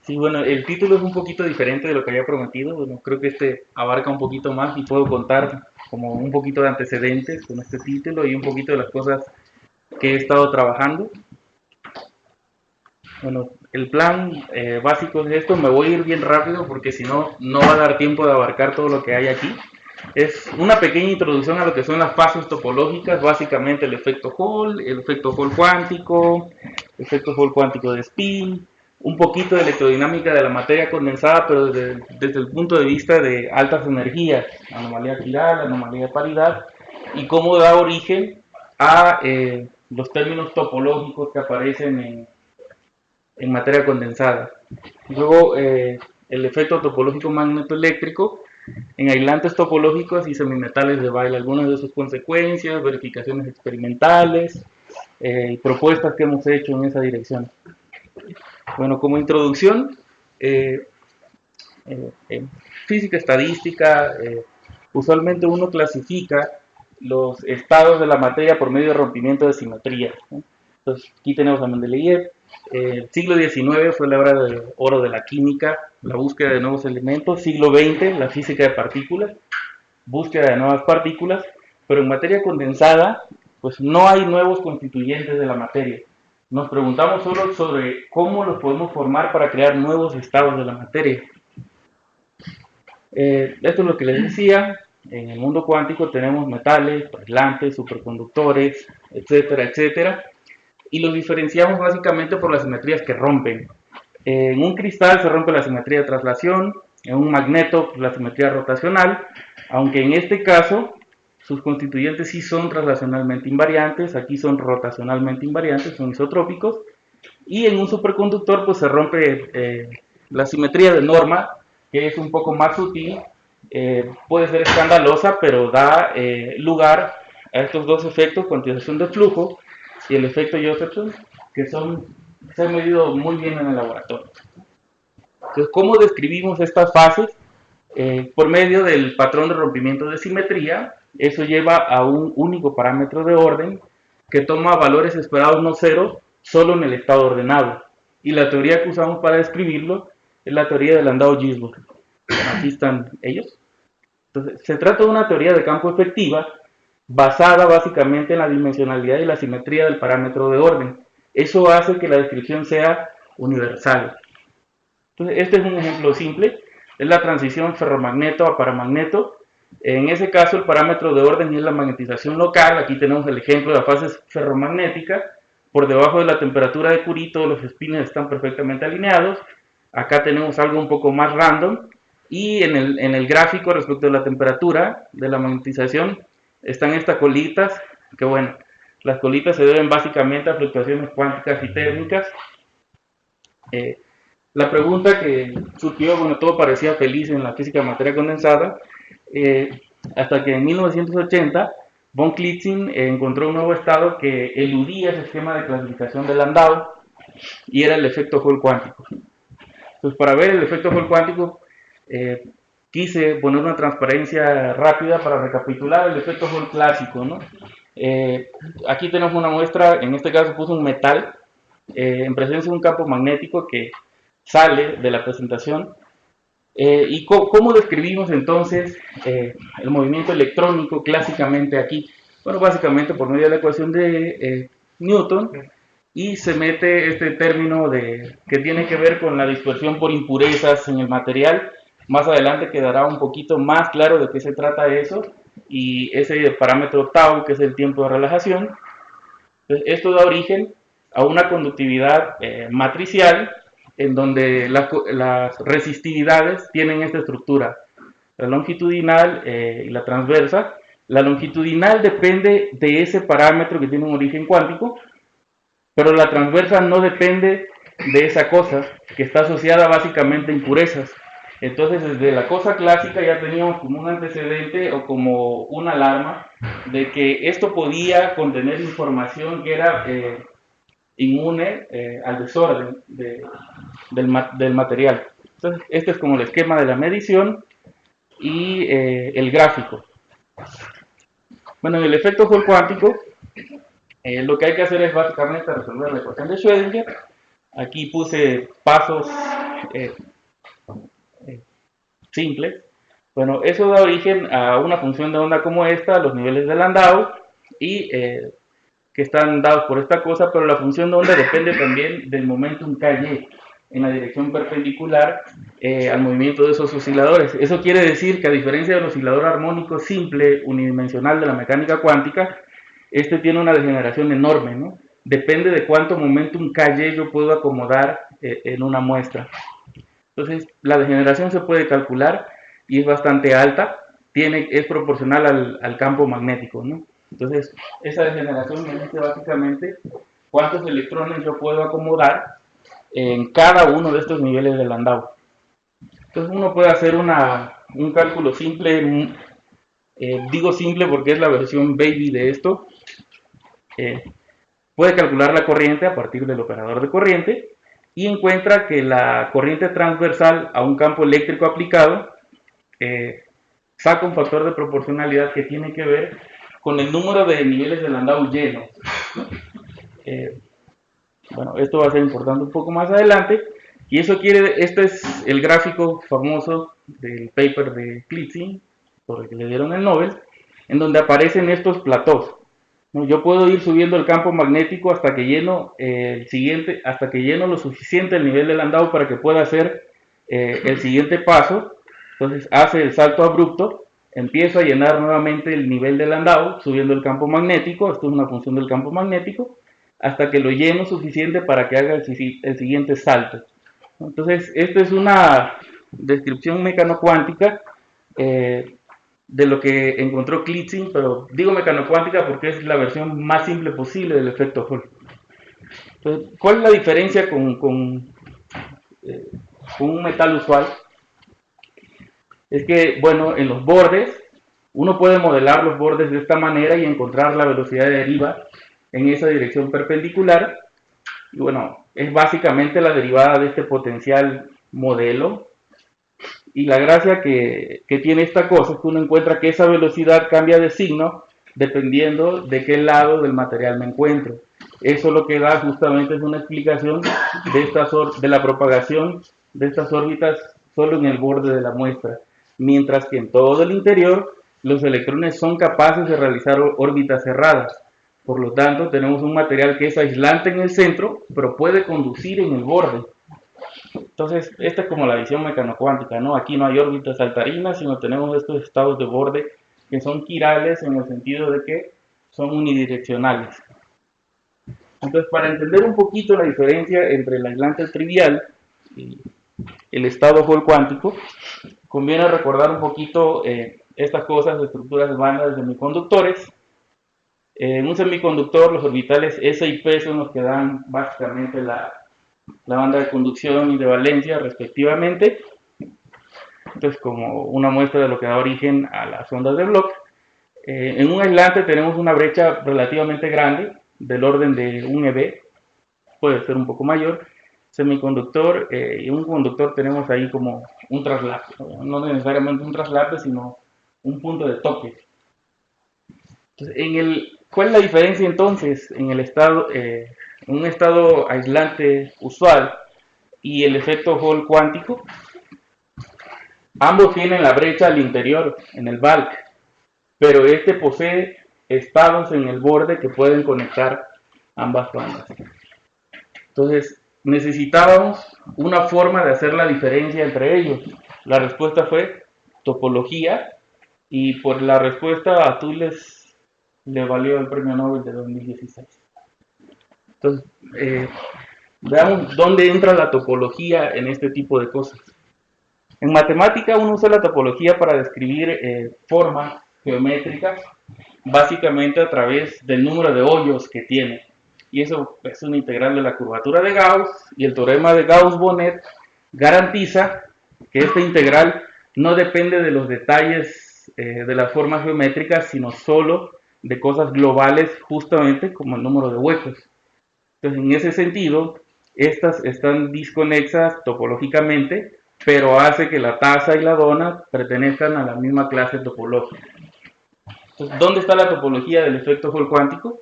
Sí, bueno, el título es un poquito diferente de lo que había prometido. Bueno, creo que este abarca un poquito más y puedo contar como un poquito de antecedentes con este título y un poquito de las cosas que he estado trabajando. Bueno, el plan básico de esto, me voy a ir bien rápido porque si no, no va a dar tiempo de abarcar todo lo que hay aquí. Es una pequeña introducción a lo que son las fases topológicas, básicamente el efecto Hall, el efecto Hall cuántico, el efecto Hall cuántico de spin, un poquito de electrodinámica de la materia condensada, pero desde el punto de vista de altas energías, anomalía chiral, anomalía de paridad, y cómo da origen a los términos topológicos que aparecen en materia condensada. Luego, el efecto topológico magnetoeléctrico en aislantes topológicos y semimetales de Weyl, algunas de sus consecuencias, verificaciones experimentales y propuestas que hemos hecho en esa dirección. Bueno, como introducción, eh, en física estadística, usualmente uno clasifica los estados de la materia por medio de rompimiento de simetría, ¿no? Entonces, aquí tenemos a Mendeleev. El siglo XIX fue la era de oro de la química, la búsqueda de nuevos elementos. Siglo XX, la física de partículas, búsqueda de nuevas partículas. Pero en materia condensada, pues no hay nuevos constituyentes de la materia. Nos preguntamos solo sobre cómo los podemos formar para crear nuevos estados de la materia. Esto es lo que les decía. En el mundo cuántico tenemos metales, aislantes, superconductores, etcétera, etcétera. Y los diferenciamos básicamente por las simetrías que rompen. En un cristal se rompe la simetría de traslación, en un magneto la simetría rotacional, aunque en este caso sus constituyentes sí son traslacionalmente invariantes, aquí son rotacionalmente invariantes, son isotrópicos, y en un superconductor pues se rompe la simetría de norma, que es un poco más sutil, puede ser escandalosa, pero da lugar a estos dos efectos, cuantización de flujo y el efecto Josephson, que se han medido muy bien en el laboratorio. Entonces, ¿cómo describimos estas fases? Por medio del patrón de rompimiento de simetría. Eso lleva a un único parámetro de orden que toma valores esperados no cero solo en el estado ordenado. Y la teoría que usamos para describirlo es la teoría de Landau-Gisborne. Aquí están ellos. Entonces, se trata de una teoría de campo efectiva basada básicamente en la dimensionalidad y la simetría del parámetro de orden. Eso hace que la descripción sea universal. Entonces, este es un ejemplo simple, es la transición ferromagneto a paramagneto. En ese caso, el parámetro de orden es la magnetización local. Aquí tenemos el ejemplo de la fase ferromagnética. Por debajo de la temperatura de Curie, todos los spines están perfectamente alineados. Acá tenemos algo un poco más random. Y en el gráfico respecto a la temperatura de la magnetización están estas colitas, que bueno, las colitas se deben básicamente a fluctuaciones cuánticas y térmicas. Eh, la pregunta que surgió, bueno, todo parecía feliz en la física de materia condensada, hasta que en 1980 von Klitzing encontró un nuevo estado que eludía ese esquema de clasificación de Landau y era el efecto Hall cuántico. Entonces, para ver el efecto Hall cuántico, eh, quise poner una transparencia rápida para recapitular el efecto Hall clásico, ¿no? Aquí tenemos una muestra, en este caso puse un metal en presencia de un campo magnético que sale de la presentación. ¿Y cómo describimos entonces el movimiento electrónico clásicamente aquí? Bueno, básicamente por medio de la ecuación de Newton, y se mete este término que tiene que ver con la dispersión por impurezas en el material. Más adelante quedará un poquito más claro de qué se trata eso, y ese parámetro tau, que es el tiempo de relajación. Entonces, esto da origen a una conductividad matricial en donde las resistividades tienen esta estructura, la longitudinal y la transversa. La longitudinal depende de ese parámetro que tiene un origen cuántico, pero la transversa no depende de esa cosa, que está asociada básicamente a impurezas. Entonces, desde la cosa clásica ya teníamos como un antecedente o como una alarma de que esto podía contener información que era inmune al desorden del material. Entonces, este es como el esquema de la medición y el gráfico. Bueno, en el efecto Hall cuántico, lo que hay que hacer es básicamente resolver la ecuación de Schrödinger Aquí puse pasos eh, eh, simples. Bueno, eso da origen a una función de onda como esta, los niveles de Landau, y que están dados por esta cosa, pero la función de onda depende también del momentum KY en la dirección perpendicular al movimiento de esos osciladores. Eso quiere decir que a diferencia del oscilador armónico simple unidimensional de la mecánica cuántica, este tiene una degeneración enorme, ¿no? Depende de cuánto momentum KY yo puedo acomodar en una muestra. Entonces, la degeneración se puede calcular y es bastante alta, es proporcional al campo magnético, ¿no? Entonces, esa degeneración me dice básicamente cuántos electrones yo puedo acomodar en cada uno de estos niveles de Landau. Entonces, uno puede hacer un cálculo simple, digo simple porque es la versión baby de esto. Puede calcular la corriente a partir del operador de corriente y encuentra que la corriente transversal a un campo eléctrico aplicado saca un factor de proporcionalidad que tiene que ver con el número de niveles de Landau llenos. Bueno, esto va a ser importante un poco más adelante. Y eso este es el gráfico famoso del paper de Klitzing, por el que le dieron el Nobel, en donde aparecen estos platós. Yo puedo ir subiendo el campo magnético hasta que lleno hasta que lleno lo suficiente el nivel de Landau para que pueda hacer el siguiente paso. Entonces hace el salto abrupto, empiezo a llenar nuevamente el nivel de Landau, subiendo el campo magnético, esto es una función del campo magnético, hasta que lo lleno suficiente para que haga el siguiente salto. Entonces, esta es una descripción mecanocuántica de lo que encontró Klitzing, pero digo mecanocuántica porque es la versión más simple posible del efecto Hall. Entonces, ¿cuál es la diferencia con un metal usual? Es que, bueno, en los bordes, uno puede modelar los bordes de esta manera y encontrar la velocidad de deriva en esa dirección perpendicular. Y bueno, es básicamente la derivada de este potencial modelo. Y la gracia que tiene esta cosa es que uno encuentra que esa velocidad cambia de signo dependiendo de qué lado del material me encuentro. Eso lo que da justamente es una explicación de la propagación de estas órbitas solo en el borde de la muestra, mientras que en todo el interior los electrones son capaces de realizar órbitas cerradas. Por lo tanto, tenemos un material que es aislante en el centro, pero puede conducir en el borde. Entonces, esta es como la visión mecanocuántica, ¿no? Aquí no hay órbitas saltarinas, sino tenemos estos estados de borde que son quirales en el sentido de que son unidireccionales. Entonces, para entender un poquito la diferencia entre el aislante trivial y el estado Hall cuántico, conviene recordar un poquito estas cosas de estructuras de banda de semiconductores. En un semiconductor, los orbitales S y P son los que dan básicamente la banda de conducción y de valencia respectivamente. Entonces, como una muestra de lo que da origen a las ondas de Bloch. En un aislante tenemos una brecha relativamente grande, del orden de 1 eV, puede ser un poco mayor. Semiconductor y un conductor tenemos ahí como un traslape, no necesariamente un traslape, sino un punto de toque. Entonces, ¿cuál es la diferencia entonces en un estado aislante usual y el efecto Hall cuántico? Ambos tienen la brecha al interior, en el bulk, pero este posee estados en el borde que pueden conectar ambas bandas. Entonces, necesitábamos una forma de hacer la diferencia entre ellos. La respuesta fue topología, y por la respuesta a Tules le valió el premio Nobel de 2016. Entonces, veamos dónde entra la topología en este tipo de cosas. En matemática uno usa la topología para describir formas geométricas, básicamente a través del número de hoyos que tiene. Y eso es una integral de la curvatura de Gauss, y el teorema de Gauss-Bonnet garantiza que esta integral no depende de los detalles de las formas geométricas, sino solo de cosas globales, justamente como el número de huecos. Entonces, en ese sentido, estas están disconexas topológicamente, pero hace que la taza y la dona pertenezcan a la misma clase topológica. Entonces, ¿dónde está la topología del efecto Hall cuántico?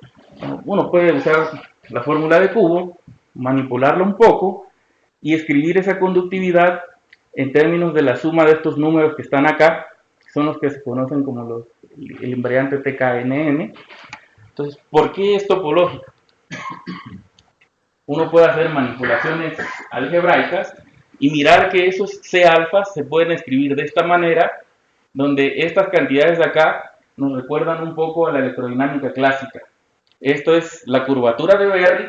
Uno puede usar la fórmula de Cubo manipularlo un poco y escribir esa conductividad en términos de la suma de estos números que están acá, que son los que se conocen como el invariante TKNN. Entonces, ¿por qué es topológico? Uno puede hacer manipulaciones algebraicas y mirar que esos C alfas se pueden escribir de esta manera, donde estas cantidades de acá nos recuerdan un poco a la electrodinámica clásica. Esto es la curvatura de Berry,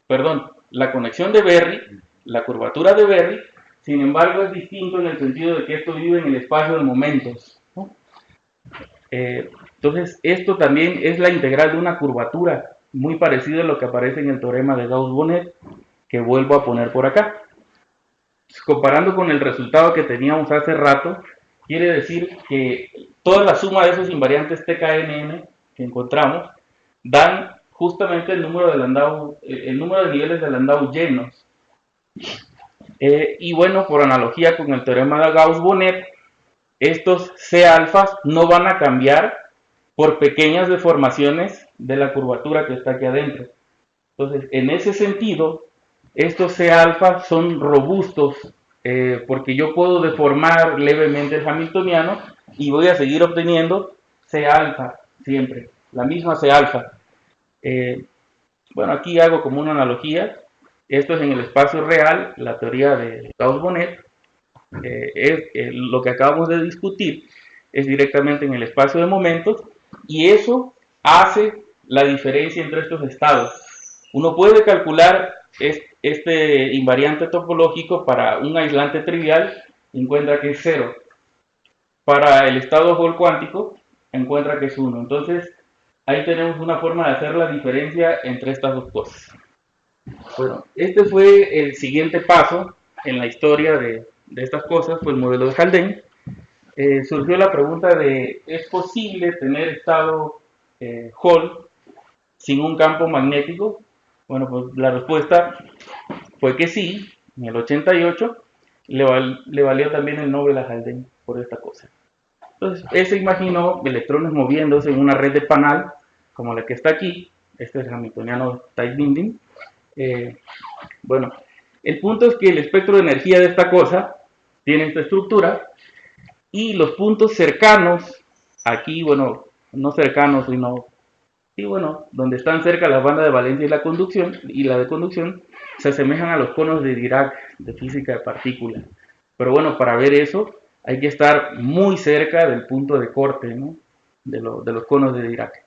perdón, la conexión de Berry, la curvatura de Berry, sin embargo es distinto en el sentido de que esto vive en el espacio de momentos, ¿no? Entonces, esto también es la integral de una curvatura, muy parecido a lo que aparece en el teorema de Gauss-Bonnet, que vuelvo a poner por acá. Comparando con el resultado que teníamos hace rato, quiere decir que toda la suma de esos invariantes TKNN que encontramos dan justamente el número de Landau, el número de niveles de Landau llenos. Y bueno, por analogía con el teorema de Gauss-Bonnet, estos C alfas no van a cambiar por pequeñas deformaciones de la curvatura que está aquí adentro. Entonces, en ese sentido, estos C alfas son robustos porque yo puedo deformar levemente el hamiltoniano y voy a seguir obteniendo C alfa siempre, la misma C alfa. Bueno, aquí hago como una analogía. Esto es en el espacio real, la teoría de Gauss-Bonnet. Lo que acabamos de discutir es directamente en el espacio de momentos y eso hace la diferencia entre estos estados. Uno puede calcular este invariante topológico para un aislante trivial, encuentra que es 0. Para el estado Hall cuántico, encuentra que es 1. Entonces, ahí tenemos una forma de hacer la diferencia entre estas dos cosas. Bueno, este fue el siguiente paso en la historia de estas cosas, fue el modelo de Haldane. Surgió la pregunta de, ¿es posible tener estado Hall sin un campo magnético? Bueno, pues la respuesta fue que sí. En el 88 le valió también el Nobel a Haldane por esta cosa. Entonces, él se imaginó electrones moviéndose en una red de Panal, como la que está aquí. Este es el hamiltoniano tight binding. Bueno, el punto es que el espectro de energía de esta cosa tiene esta estructura y los puntos cercanos, aquí, bueno, no cercanos, sino, y bueno, donde están cerca las bandas de valencia y la de conducción, se asemejan a los conos de Dirac de física de partículas. Pero bueno, para ver eso hay que estar muy cerca del punto de corte, ¿no? de los conos de Dirac.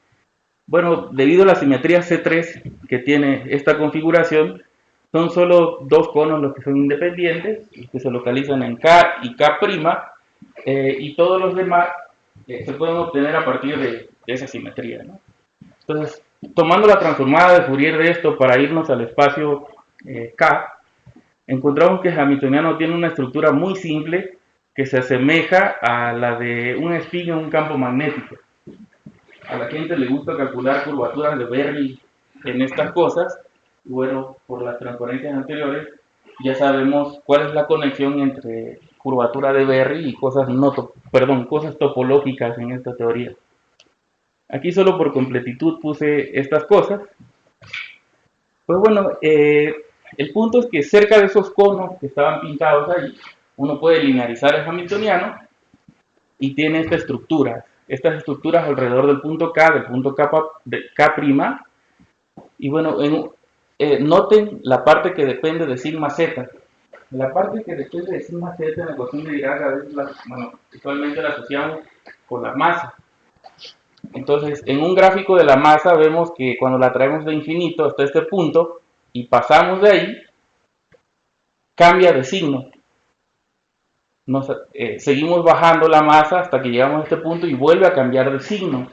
Bueno, debido a la simetría C3 que tiene esta configuración, son solo dos conos los que son independientes, que se localizan en K y K', y todos los demás se pueden obtener a partir de esa simetría, ¿no? Entonces, tomando la transformada de Fourier de esto para irnos al espacio K, encontramos que el hamiltoniano tiene una estructura muy simple que se asemeja a la de un spin en un campo magnético. A la gente le gusta calcular curvaturas de Berry en estas cosas. Bueno, por las transparencias anteriores ya sabemos cuál es la conexión entre curvatura de Berry y cosas cosas topológicas en esta teoría. Aquí solo por completitud puse estas cosas. Pues bueno, el punto es que cerca de esos conos que estaban pintados ahí, uno puede linearizar el hamiltoniano y tiene esta estructura. Estas estructuras alrededor del punto K, del punto K'. Y bueno, noten la parte que depende de sigma z. La parte que depende de sigma z en la ecuación de Dirac a veces usualmente la asociamos con la masa. Entonces, en un gráfico de la masa vemos que cuando la traemos de infinito hasta este punto y pasamos de ahí, cambia de signo. Seguimos bajando la masa hasta que llegamos a este punto y vuelve a cambiar de signo.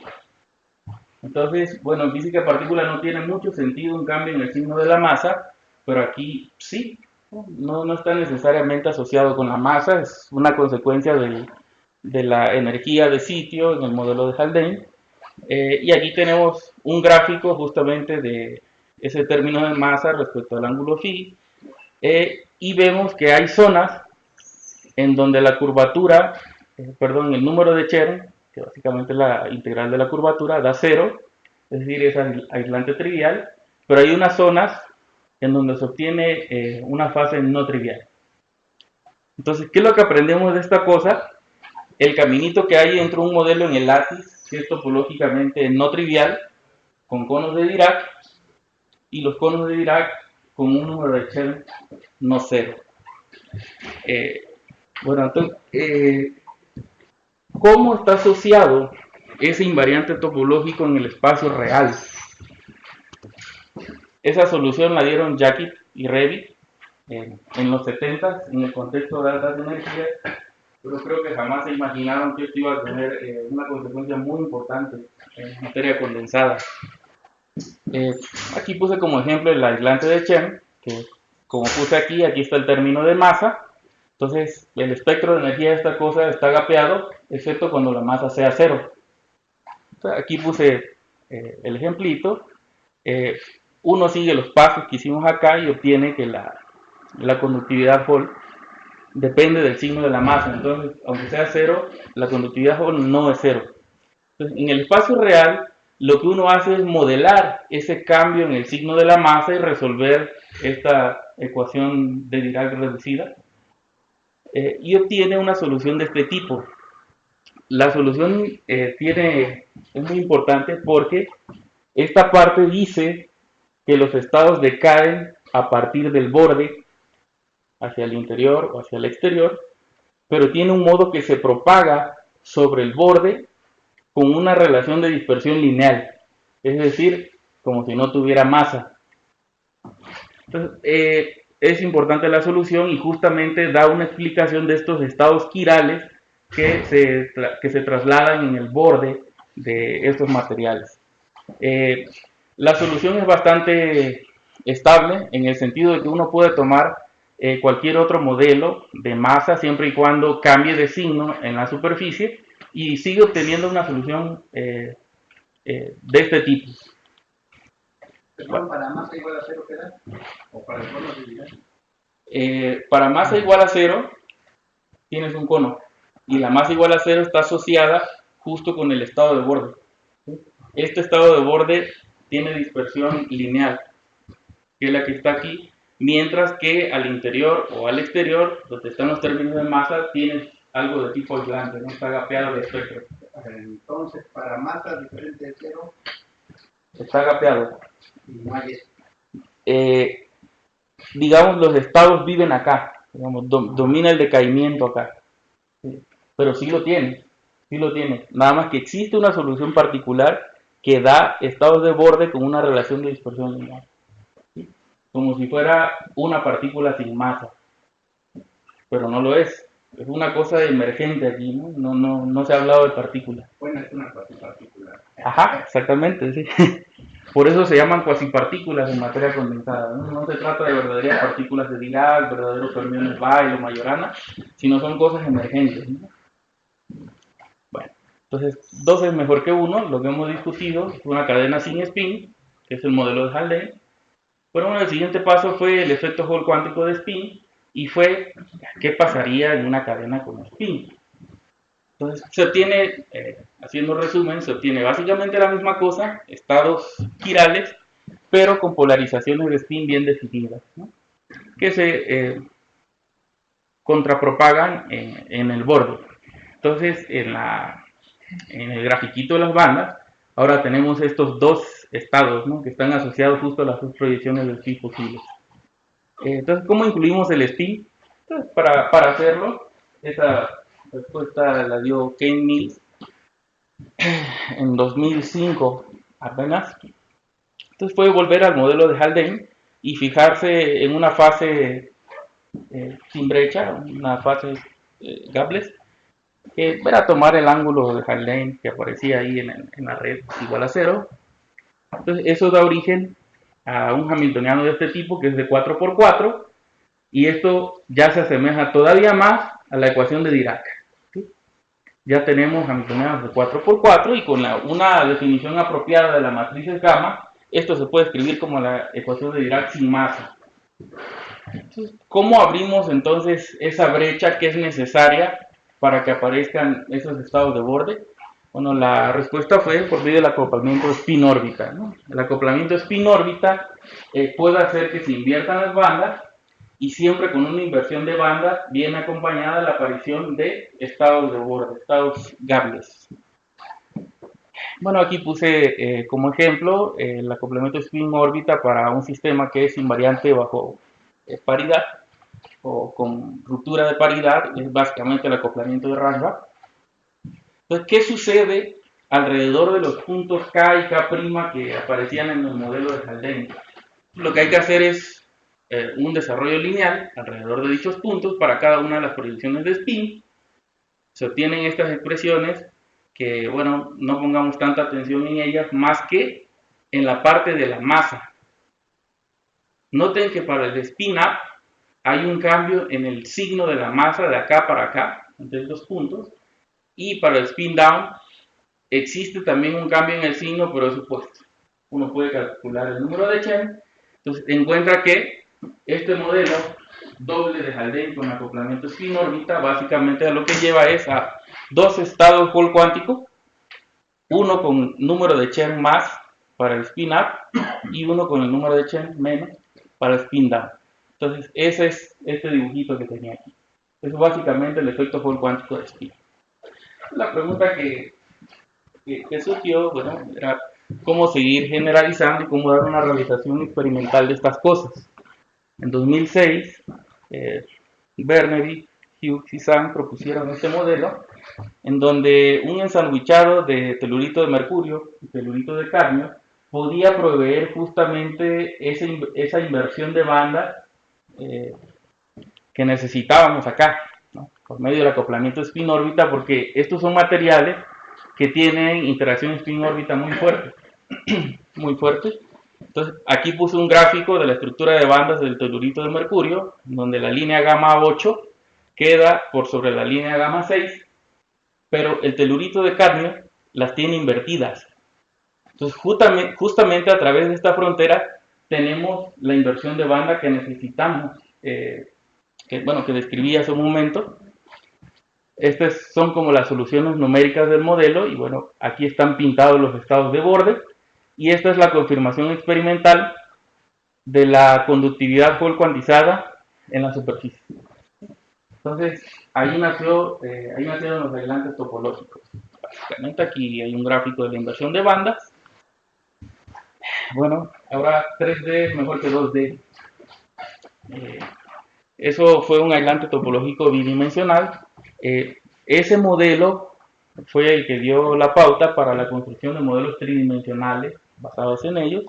Entonces, bueno, en física de partículas no tiene mucho sentido un cambio en el signo de la masa, pero aquí sí, no está necesariamente asociado con la masa, es una consecuencia de la energía de sitio en el modelo de Haldane. Y aquí tenemos un gráfico justamente de ese término de masa respecto al ángulo phi, y vemos que hay zonas en donde la curvatura, el número de Chern, que básicamente es la integral de la curvatura, da 0, es decir, es aislante trivial, pero hay unas zonas en donde se obtiene una fase no trivial. Entonces, ¿qué es lo que aprendemos de esta cosa? El caminito que hay entre un modelo en el látiz, que es topológicamente no trivial, con conos de Dirac, y los conos de Dirac con un número de Chern no cero. Bueno, entonces, ¿cómo está asociado ese invariante topológico en el espacio real? Esa solución la dieron Jaquit y Revit en los 70 en el contexto de altas energías, pero creo que jamás se imaginaron que esto iba a tener una consecuencia muy importante en materia condensada. Aquí puse como ejemplo el aislante de Chern, que como puse aquí está el término de masa. Entonces el espectro de energía de esta cosa está gapeado, excepto cuando la masa sea cero. Entonces, aquí puse el ejemplito. Uno sigue los pasos que hicimos acá y obtiene que la conductividad Hall depende del signo de la masa. Entonces, aunque sea cero, la conductividad Hall no es cero. Entonces, en el espacio real, lo que uno hace es modelar ese cambio en el signo de la masa y resolver esta ecuación de Dirac reducida. Y obtiene una solución de este tipo. La solución es muy importante porque esta parte dice que los estados decaen a partir del borde hacia el interior o hacia el exterior, pero tiene un modo que se propaga sobre el borde con una relación de dispersión lineal, es decir, como si no tuviera masa. Entonces, es importante la solución y justamente da una explicación de estos estados quirales que se trasladan en el borde de estos materiales. La solución es bastante estable en el sentido de que uno puede tomar cualquier otro modelo de masa siempre y cuando cambie de signo en la superficie y sigue obteniendo una solución de este tipo. Bueno, ¿para masa igual a cero queda? ¿O para el cono de Dirac? Para masa igual a cero tienes un cono y la masa igual a cero está asociada justo con el estado de borde. Este estado de borde tiene dispersión lineal, que es la que está aquí, mientras que al interior o al exterior, donde están los términos de masa, tienes algo de tipo aislante, no está gapeado el espectro. Entonces, para masa diferente de cero, está gapeado. Y no hay eso. Digamos, los estados viven acá, digamos, domina el decaimiento acá, pero sí lo tiene, nada más que existe una solución particular que da estados de borde con una relación de dispersión lineal, ¿sí? Como si fuera una partícula sin masa, pero no lo es una cosa emergente aquí, no se ha hablado de partículas. Bueno, es una cuasipartícula. Ajá, exactamente, sí. Por eso se llaman cuasipartículas en materia condensada. No se trata de verdaderas partículas de Dirac, verdaderos fermiones Weyl o Majorana, sino son cosas emergentes, ¿no? Bueno, entonces 2 es mejor que 1, lo que hemos discutido, es una cadena sin spin, que es el modelo de Haldane. Pero bueno, el siguiente paso fue el efecto Hall cuántico de spin, y fue qué pasaría en una cadena con spin. Entonces se obtiene, haciendo resumen, se obtiene básicamente la misma cosa, estados quirales, pero con polarizaciones de spin bien definidas, ¿no? Que se contrapropagan en el borde. Entonces en el grafiquito de las bandas, ahora tenemos estos 2 estados, ¿no? Que están asociados justo a las 2 proyecciones del spin posibles. Entonces, ¿cómo incluimos el spin? Entonces, para hacerlo, esa respuesta la dio Kane Mills en 2005 apenas. Entonces fue volver al modelo de Haldane y fijarse en una fase sin brecha, una fase gapless, que era tomar el ángulo de Haldane que aparecía ahí en la red igual a 0. Entonces eso da origen a un hamiltoniano de este tipo que es de 4×4, y esto ya se asemeja todavía más a la ecuación de Dirac. ¿Sí? Ya tenemos hamiltonianos de 4×4 y con una definición apropiada de la matriz gamma, esto se puede escribir como la ecuación de Dirac sin masa. Entonces, ¿cómo abrimos entonces esa brecha que es necesaria para que aparezcan esos estados de borde? Bueno, la respuesta fue por medio del acoplamiento spin-órbita, ¿no? El acoplamiento spin-órbita puede hacer que se inviertan las bandas, y siempre con una inversión de banda viene acompañada de la aparición de estados de borde, estados gables. Bueno, aquí puse como ejemplo el acoplamiento spin-órbita para un sistema que es invariante bajo paridad o con ruptura de paridad, es básicamente el acoplamiento de Rashba. Entonces, ¿qué sucede alrededor de los puntos K y K' que aparecían en el modelo de Haldane? Lo que hay que hacer es un desarrollo lineal alrededor de dichos puntos para cada una de las proyecciones de spin. Se obtienen estas expresiones que, bueno, no pongamos tanta atención en ellas más que en la parte de la masa. Noten que para el spin up hay un cambio en el signo de la masa de acá para acá, entre estos puntos, y para el spin down existe también un cambio en el signo, pero es opuesto. Uno puede calcular el número de Chen, entonces encuentra que este modelo doble de Haldane con acoplamiento spin-órbita básicamente a lo que lleva es a dos estados Hall cuántico, uno con número de Chen más para el spin-up y uno con el número de Chen menos para el spin-down. Entonces ese es este dibujito que tenía aquí. Eso es básicamente el efecto Hall cuántico de spin. La pregunta que surgió, bueno, era cómo seguir generalizando y cómo dar una realización experimental de estas cosas. En 2006, Bernoulli, Hughes y Zhang propusieron este modelo en donde un ensanduichado de telurito de mercurio y telurito de cadmio podía proveer justamente esa inversión de banda que necesitábamos acá, ¿no? Por medio del acoplamiento spin-órbita, porque estos son materiales que tienen interacción spin-órbita muy fuerte, muy fuerte. Entonces, aquí puse un gráfico de la estructura de bandas del telurito de mercurio, donde la línea gamma 8 queda por sobre la línea gamma 6, pero el telurito de cadmio las tiene invertidas. Entonces, justamente a través de esta frontera tenemos la inversión de banda que necesitamos, que describí hace un momento. Estas son como las soluciones numéricas del modelo, y bueno, aquí están pintados los estados de borde, y esta es la confirmación experimental de la conductividad Hall cuantizada en la superficie. Entonces, ahí nacieron los aislantes topológicos. Básicamente aquí hay un gráfico de la inversión de bandas. Bueno, ahora 3D es mejor que 2D. Eso fue un aislante topológico bidimensional. Ese modelo fue el que dio la pauta para la construcción de modelos tridimensionales basados en ellos,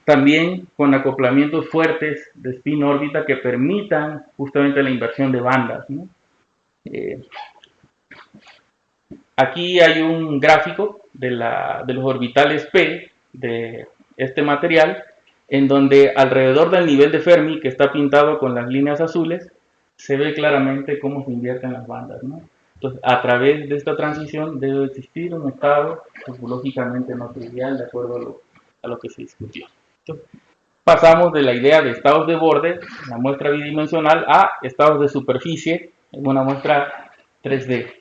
también con acoplamientos fuertes de spin órbita que permitan justamente la inversión de bandas, ¿no? Aquí hay un gráfico de los orbitales P de este material, en donde alrededor del nivel de Fermi, que está pintado con las líneas azules, se ve claramente cómo se invierten las bandas, ¿no? Entonces, a través de esta transición debe existir un estado topológicamente no trivial, de acuerdo a lo que se discutió. Entonces, pasamos de la idea de estados de borde, una muestra bidimensional, a estados de superficie, en una muestra 3D.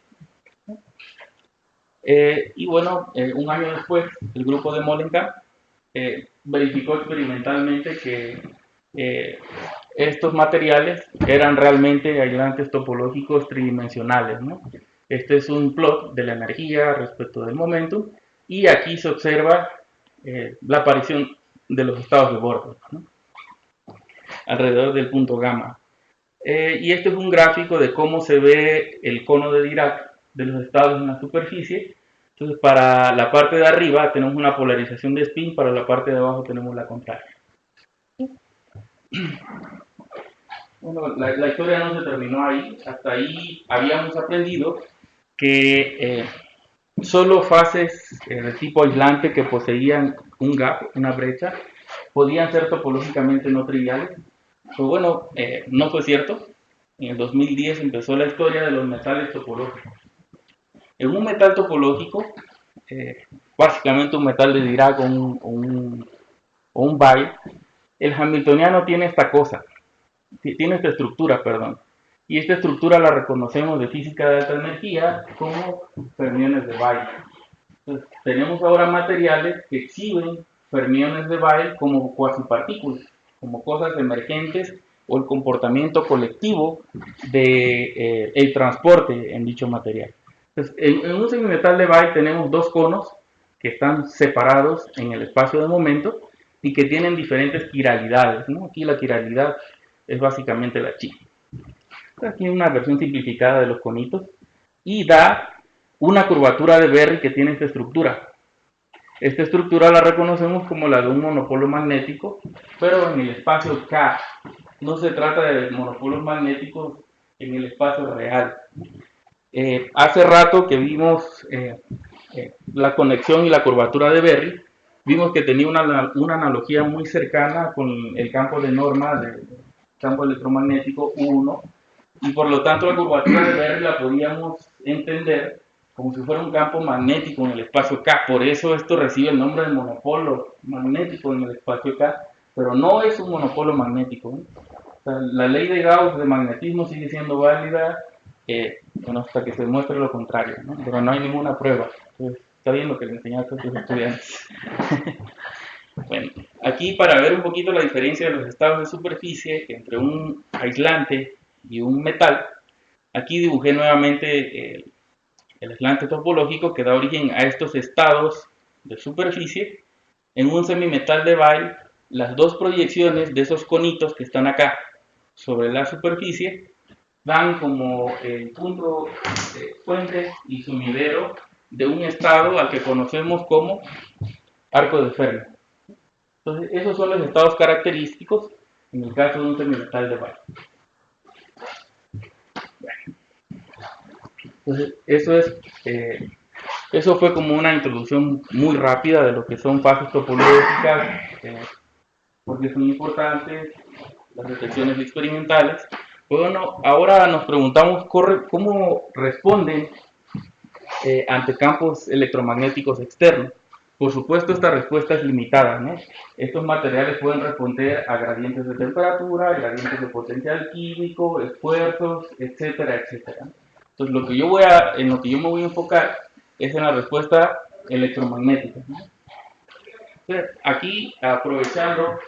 Y bueno, un año después, el grupo de Molenkamp verificó experimentalmente que estos materiales eran realmente aislantes topológicos tridimensionales, ¿no? Este es un plot de la energía respecto del momento, y aquí se observa la aparición de los estados de borde, ¿no? Alrededor del punto gamma. Y este es un gráfico de cómo se ve el cono de Dirac de los estados en la superficie. Entonces, para la parte de arriba tenemos una polarización de spin, para la parte de abajo tenemos la contraria. Bueno, la historia no se terminó ahí. Hasta ahí habíamos aprendido que solo fases de tipo aislante que poseían un gap, una brecha, podían ser topológicamente no triviales. Pues bueno, no fue cierto. En el 2010 empezó la historia de los metales topológicos. En un metal topológico, básicamente un metal de Dirac o un Weyl, el hamiltoniano tiene esta cosa, tiene esta estructura, perdón. Y esta estructura la reconocemos de física de alta energía como fermiones de Weyl. Entonces, tenemos ahora materiales que exhiben fermiones de Weyl como cuasipartículas, como cosas emergentes o el comportamiento colectivo de el transporte en dicho material. Entonces, en un semimetal de Weyl tenemos dos conos que están separados en el espacio de momento y que tienen diferentes quiralidades, ¿no? Aquí la quiralidad es básicamente la chi. Aquí una versión simplificada de los conitos y da una curvatura de Berry que tiene esta estructura. Esta estructura la reconocemos como la de un monopolo magnético, pero en el espacio K. No se trata de monopolos magnéticos en el espacio real. Hace rato que vimos la conexión y la curvatura de Berry, vimos que tenía una analogía muy cercana con el campo de norma del campo electromagnético 1, y por lo tanto la curvatura de Berry la podíamos entender como si fuera un campo magnético en el espacio K. Por eso esto recibe el nombre de monopolo magnético en el espacio K, pero no es un monopolo magnético, ¿eh? O sea, la ley de Gauss de magnetismo sigue siendo válida bueno, hasta que se muestre lo contrario, ¿no? Pero no hay ninguna prueba. Entonces, está bien lo que le enseñaste a tus estudiantes. Bueno, aquí para ver un poquito la diferencia de los estados de superficie entre un aislante y un metal, aquí dibujé nuevamente el aislante topológico que da origen a estos estados de superficie. En un semimetal de Weyl, las dos proyecciones de esos conitos que están acá sobre la superficie dan como el punto fuente y sumidero de un estado al que conocemos como arco de Fermi. Entonces, esos son los estados característicos en el caso de un semimetal de Weyl. Entonces, eso fue como una introducción muy rápida de lo que son fases topológicas, porque son importantes las detecciones experimentales. Bueno, ahora nos preguntamos cómo responden ante campos electromagnéticos externos. Por supuesto, esta respuesta es limitada, ¿no? Estos materiales pueden responder a gradientes de temperatura, gradientes de potencial químico, esfuerzos, etcétera, etcétera. Entonces, en lo que yo me voy a enfocar es en la respuesta electromagnética, ¿no? Entonces, aquí, aprovechando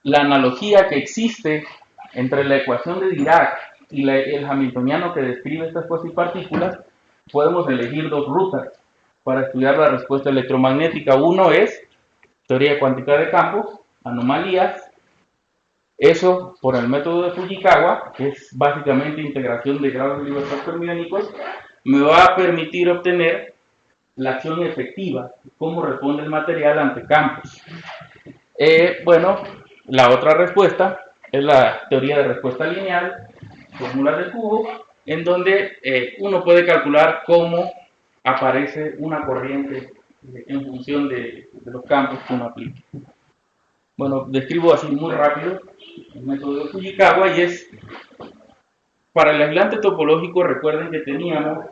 la analogía que existe entre la ecuación de Dirac y el hamiltoniano que describe estas cuasipartículas, podemos elegir dos rutas para estudiar la respuesta electromagnética. Uno es teoría cuántica de campos, anomalías, eso por el método de Fujikawa, que es básicamente integración de grados de libertad fermiónicos, me va a permitir obtener la acción efectiva, cómo responde el material ante campos. Bueno, la otra respuesta es la teoría de respuesta lineal, fórmula de cubo, en donde uno puede calcular cómo aparece una corriente en función de los campos que uno aplique. Bueno, describo así muy rápido el método de Fujikawa y es, para el aislante topológico, recuerden que teníamos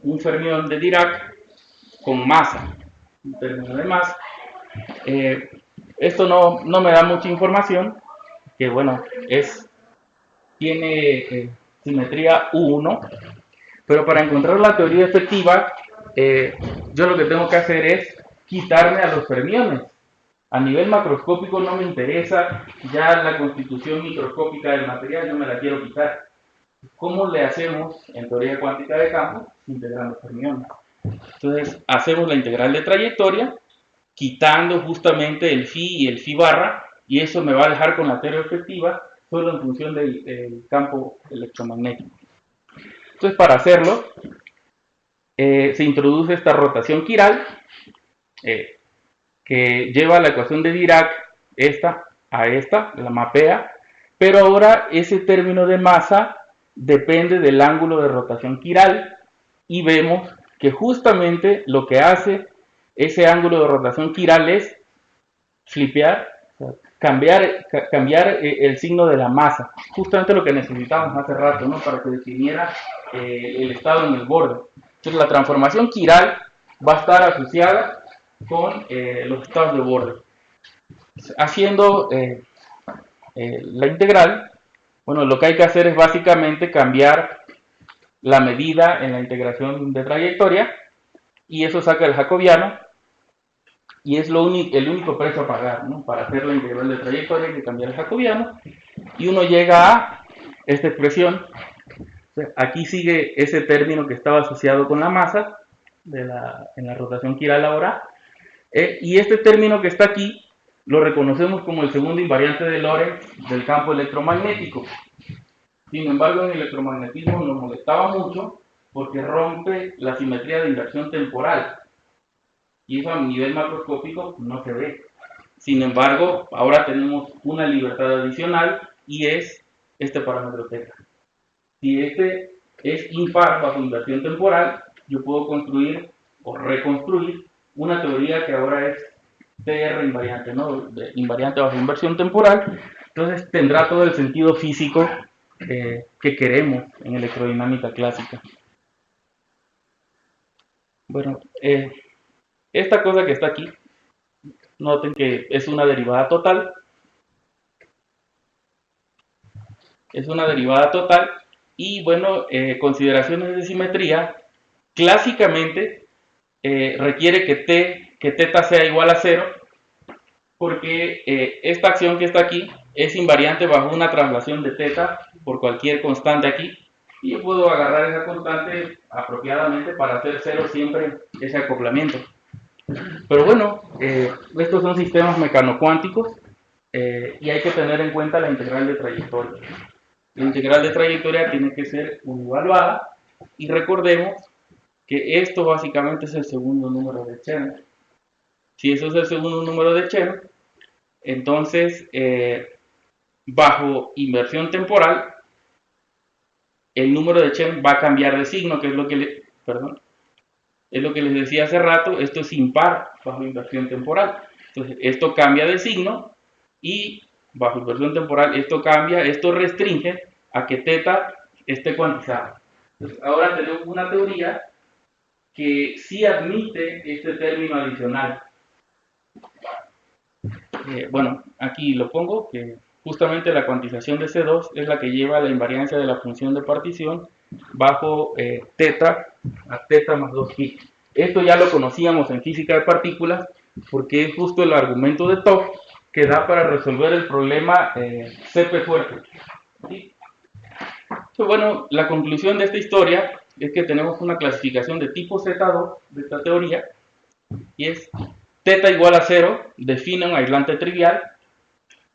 un fermión de Dirac con masa, un término de masa. Esto no me da mucha información, que bueno, tiene simetría U1, pero para encontrar la teoría efectiva, yo lo que tengo que hacer es quitarme a los fermiones. A nivel macroscópico no me interesa ya la constitución microscópica del material, no me la quiero quitar. ¿Cómo le hacemos en teoría cuántica de campos? Integrando fermiones. Entonces, hacemos la integral de trayectoria, quitando justamente el phi y el phi barra, y eso me va a dejar con la teoría efectiva solo en función del campo electromagnético. Entonces, para hacerlo, se introduce esta rotación quiral, que lleva a la ecuación de Dirac, esta a esta, la mapea, pero ahora ese término de masa depende del ángulo de rotación quiral, y vemos que justamente lo que hace ese ángulo de rotación quiral es flipear, o sea, cambiar el signo de la masa, justamente lo que necesitábamos hace rato, ¿no? Para que definiera el estado en el borde. Entonces la transformación quiral va a estar asociada con los estados de borde. Haciendo la integral, bueno, lo que hay que hacer es básicamente cambiar la medida en la integración de trayectoria, y eso saca el jacobiano, y es el único precio a pagar, ¿no? Para hacer la integral de trayectoria hay que cambiar el jacobiano, y uno llega a esta expresión. Aquí sigue ese término que estaba asociado con la masa en la rotación quiral ahora, y este término que está aquí lo reconocemos como el segundo invariante de Lorentz del campo electromagnético. Sin embargo, en el electromagnetismo nos molestaba mucho porque rompe la simetría de inversión temporal, y eso a nivel macroscópico no se ve. Sin embargo, ahora tenemos una libertad adicional, y es este parámetro θ. Si este es impar bajo inversión temporal, yo puedo construir o reconstruir una teoría que ahora es TR invariante, ¿no? De invariante bajo inversión temporal. Entonces tendrá todo el sentido físico que queremos en electrodinámica clásica. Bueno, esta cosa que está aquí, noten que es una derivada total. Es una derivada total. Y bueno, consideraciones de simetría. Clásicamente requiere que θ sea igual a 0, porque esta acción que está aquí es invariante bajo una traslación de θ por cualquier constante aquí, y yo puedo agarrar esa constante apropiadamente para hacer 0 siempre ese acoplamiento. Pero bueno, estos son sistemas mecanocuánticos, y hay que tener en cuenta la integral de trayectoria. La integral de trayectoria tiene que ser unievaluada, y recordemos que esto básicamente es el segundo número de Chen. Si eso es el segundo número de Chen, entonces bajo inversión temporal el número de Chen va a cambiar de signo, que es lo que es lo que les decía hace rato. Esto es impar bajo inversión temporal. Entonces esto cambia de signo, y bajo inversión temporal esto cambia, esto restringe a que θ esté cuantizado. Entonces ahora tenemos una teoría que sí admite este término adicional. Bueno, aquí lo pongo, que justamente la cuantización de C2 es la que lleva a la invariancia de la función de partición bajo θ a θ más 2π. Esto ya lo conocíamos en física de partículas, porque es justo el argumento de Topf que da para resolver el problema CP fuerte. ¿Sí? Entonces, bueno, la conclusión de esta historia es que tenemos una clasificación de tipo Z2 de esta teoría, y es θ igual a 0, define un aislante trivial.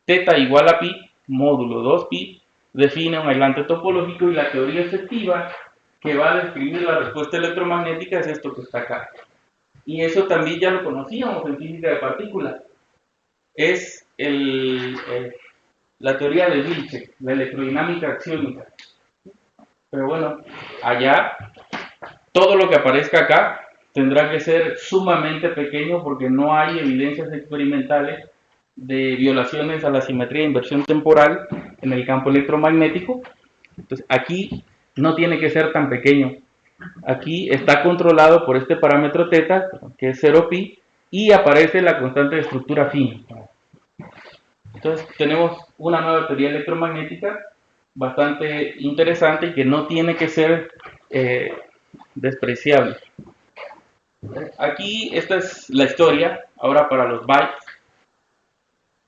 θ igual a pi, módulo 2pi, define un aislante topológico, y la teoría efectiva que va a describir la respuesta electromagnética es esto que está acá. Y eso también ya lo conocíamos en física de partículas. Es la teoría de Wilczek, la electrodinámica axiónica. Pero bueno, allá, todo lo que aparezca acá tendrá que ser sumamente pequeño, porque no hay evidencias experimentales de violaciones a la simetría de inversión temporal en el campo electromagnético. Entonces aquí no tiene que ser tan pequeño. Aquí está controlado por este parámetro θ, que es 0π, y aparece la constante de estructura fina. Entonces tenemos una nueva teoría electromagnética bastante interesante, y que no tiene que ser despreciable. Aquí esta es la historia. Ahora para los bytes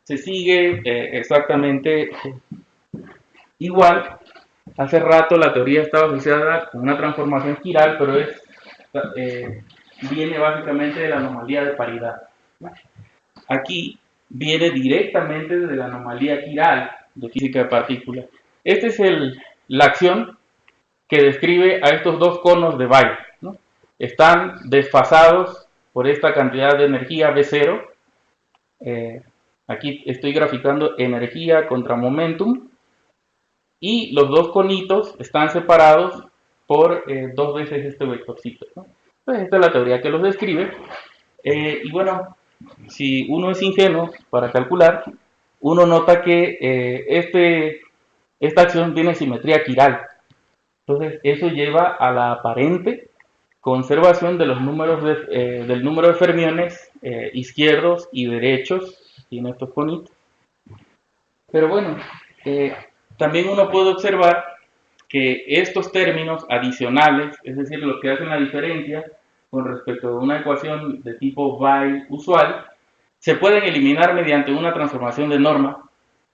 se sigue exactamente igual. Hace rato la teoría estaba asociada con una transformación quiral, pero viene básicamente de la anomalía de paridad. Aquí viene directamente de la anomalía quiral de física de partículas. Esta es la acción que describe a estos dos conos de Weyl, ¿no? Están desfasados por esta cantidad de energía B0. Aquí estoy graficando energía contra momentum, y los dos conitos están separados por dos veces este vectorcito, ¿no? Pues esta es la teoría que los describe. Y bueno, si uno es ingenuo para calcular, uno nota que esta acción tiene simetría quiral. Entonces eso lleva a la aparente conservación de los números del número de fermiones izquierdos y derechos en estos conitos. Pero bueno, también uno puede observar que estos términos adicionales, es decir, los que hacen la diferencia con respecto a una ecuación de tipo Weyl usual, se pueden eliminar mediante una transformación de norma,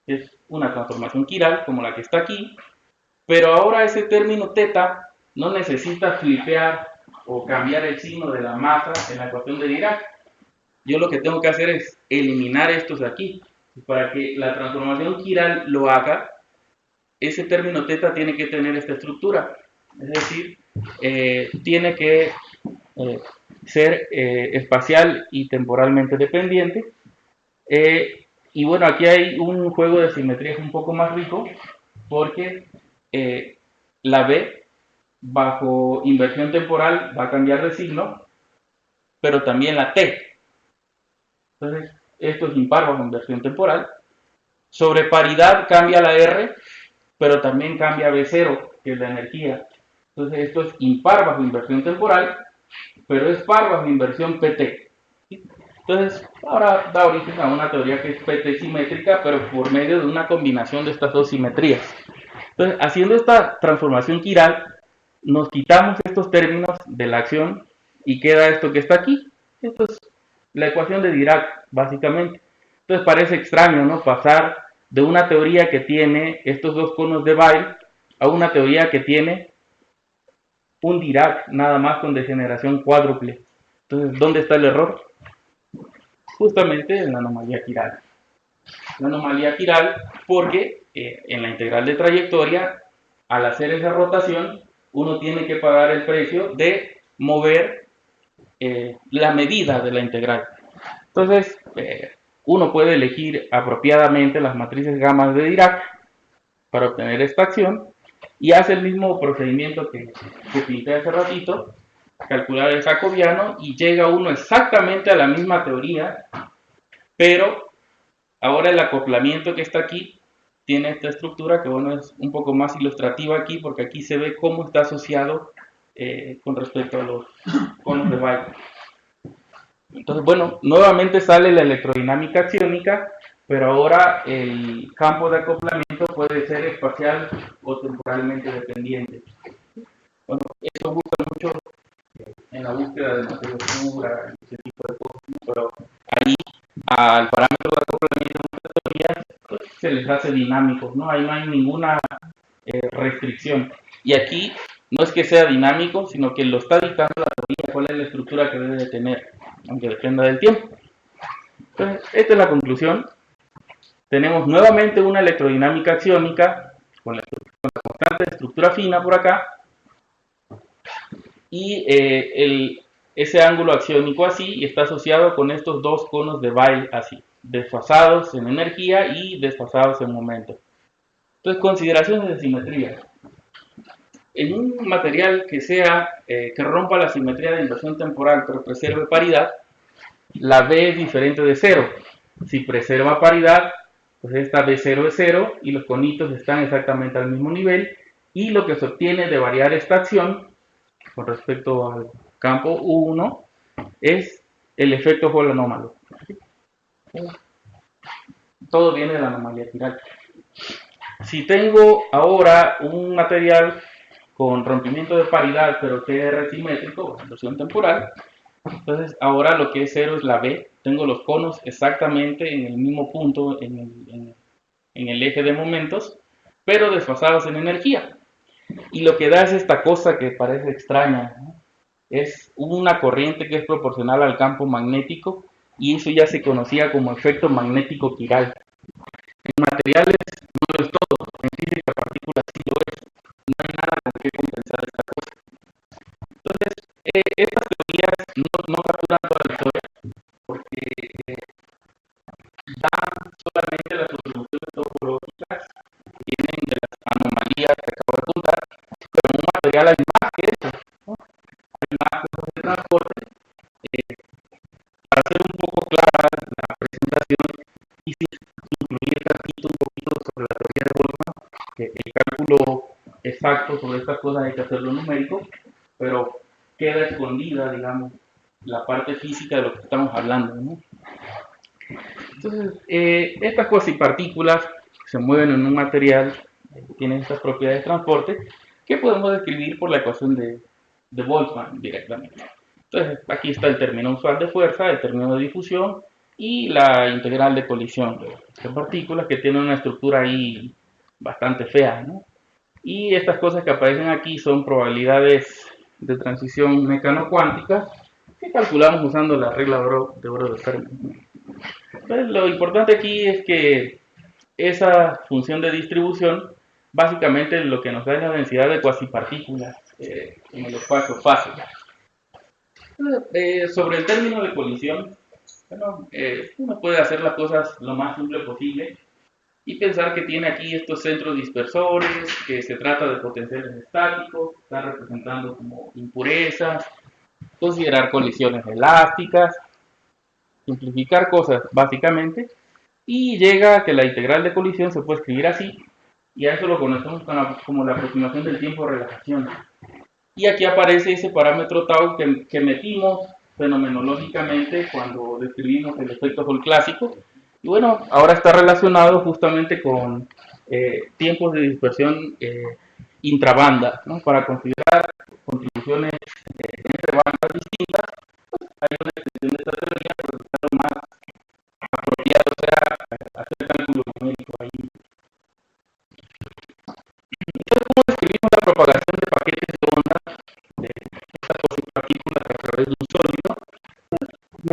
que es una transformación quiral, como la que está aquí, pero ahora ese término teta no necesita flipear o cambiar el signo de la masa en la ecuación de Dirac. Yo lo que tengo que hacer es eliminar estos de aquí. Para que la transformación quiral lo haga, ese término teta tiene que tener esta estructura. Es decir, tiene que ser espacial y temporalmente dependiente. Y bueno, aquí hay un juego de simetrías un poco más rico, porque la B bajo inversión temporal va a cambiar de signo, pero también la T. Entonces, esto es impar bajo inversión temporal. Sobre paridad cambia la R, pero también cambia B0, que es la energía. Entonces, esto es impar bajo inversión temporal, pero es par bajo inversión PT. Entonces, ahora da origen a una teoría que es PT simétrica, pero por medio de una combinación de estas dos simetrías. Entonces, haciendo esta transformación quiral, nos quitamos estos términos de la acción y queda esto que está aquí. Esto es la ecuación de Dirac, básicamente. Entonces parece extraño, ¿no?, pasar de una teoría que tiene estos dos conos de Weyl a una teoría que tiene un Dirac nada más con degeneración cuádruple. Entonces, ¿dónde está el error? Justamente en la anomalía quiral. La anomalía quiral porque en la integral de trayectoria, al hacer esa rotación, uno tiene que pagar el precio de mover la medida de la integral. Entonces, uno puede elegir apropiadamente las matrices gamas de Dirac para obtener esta acción y hace el mismo procedimiento que pinté hace ratito, calcular el jacobiano, y llega uno exactamente a la misma teoría, pero ahora el acoplamiento que está aquí tiene esta estructura que, bueno, es un poco más ilustrativa aquí, porque aquí se ve cómo está asociado con respecto a los conos de Weyl. Entonces, bueno, nuevamente sale la electrodinámica axiónica, pero ahora el campo de acoplamiento puede ser espacial o temporalmente dependiente. Bueno, eso gusta mucho en la búsqueda de materia oscura y ese tipo de cosas, ¿no? Pero ahí al parámetro de acoplamiento de nuestras teorías pues, se les hace dinámicos, ¿no? Ahí no hay ninguna restricción. Y aquí no es que sea dinámico, sino que lo está dictando la teoría, cuál es la estructura que debe de tener, aunque dependa del tiempo. Entonces, esta es la conclusión. Tenemos nuevamente una electrodinámica axiónica con la constante de estructura fina por acá, y ese ángulo axiónico así, y está asociado con estos dos conos de Weyl así, desfasados en energía y desfasados en momento. Entonces, consideraciones de simetría. En un material que que rompa la simetría de inversión temporal pero preserve paridad, la B es diferente de 0. Si preserva paridad, pues esta B0 es 0 y los conitos están exactamente al mismo nivel, y lo que se obtiene de variar esta acción con respecto al campo U1 es el efecto Hall anómalo. Todo viene de la anomalía quiral. Si tengo ahora un material con rompimiento de paridad, pero que es simétrico, inversión temporal, entonces ahora lo que es 0 es la B. Tengo los conos exactamente en el mismo punto en el eje de momentos, pero desfasados en energía. Y lo que da es esta cosa que parece extraña, ¿no? Es una corriente que es proporcional al campo magnético, y eso ya se conocía como efecto magnético quiral. En materiales no lo es todo, en física de partículas sí lo es. No hay nada con qué compensar esta cosa. Entonces, estas teorías no capturan toda la historia, porque dan solamente las contribuciones topológicas que vienen de las anomalías que acabo de contar, pero en un material hay más que eso, ¿no? Hay más cosas de transporte. Para hacer un poco clara la presentación, quise incluir aquí un poquito sobre la teoría de Boltzmann, que el cálculo exacto sobre estas cosas hay que hacerlo numérico, pero queda escondida, digamos, la parte física de lo que estamos hablando, ¿no? Entonces, estas cosas y partículas se mueven en un material, tienen estas propiedades de transporte, que podemos describir por la ecuación de Boltzmann directamente. Entonces, aquí está el término usual de fuerza, el término de difusión y la integral de colisión de partículas, que tiene una estructura ahí bastante fea, ¿no? Y estas cosas que aparecen aquí son probabilidades de transición mecano-cuántica que calculamos usando la regla de oro de Fermi. Entonces, lo importante aquí es que esa función de distribución básicamente lo que nos da es la densidad de cuasipartículas en el espacio fácil. Sobre el término de colisión, bueno, uno puede hacer las cosas lo más simple posible y pensar que tiene aquí estos centros dispersores, que se trata de potenciales estáticos, están representando como impurezas, considerar colisiones elásticas, simplificar cosas básicamente, y llega a que la integral de colisión se puede escribir así, y a eso lo conocemos como la aproximación del tiempo de relajación. Y aquí aparece ese parámetro tau que metimos fenomenológicamente cuando describimos el efecto Hall clásico. Y bueno, ahora está relacionado justamente con tiempos de dispersión intrabanda, ¿no? Para considerar contribuciones entre bandas distintas, hay una extensión de esta teoría, pero lo más apropiado sea hacer cálculo numérico ahí. Entonces, ¿cómo describimos la propagación de paquetes de onda de estas partículas a través de un sólido?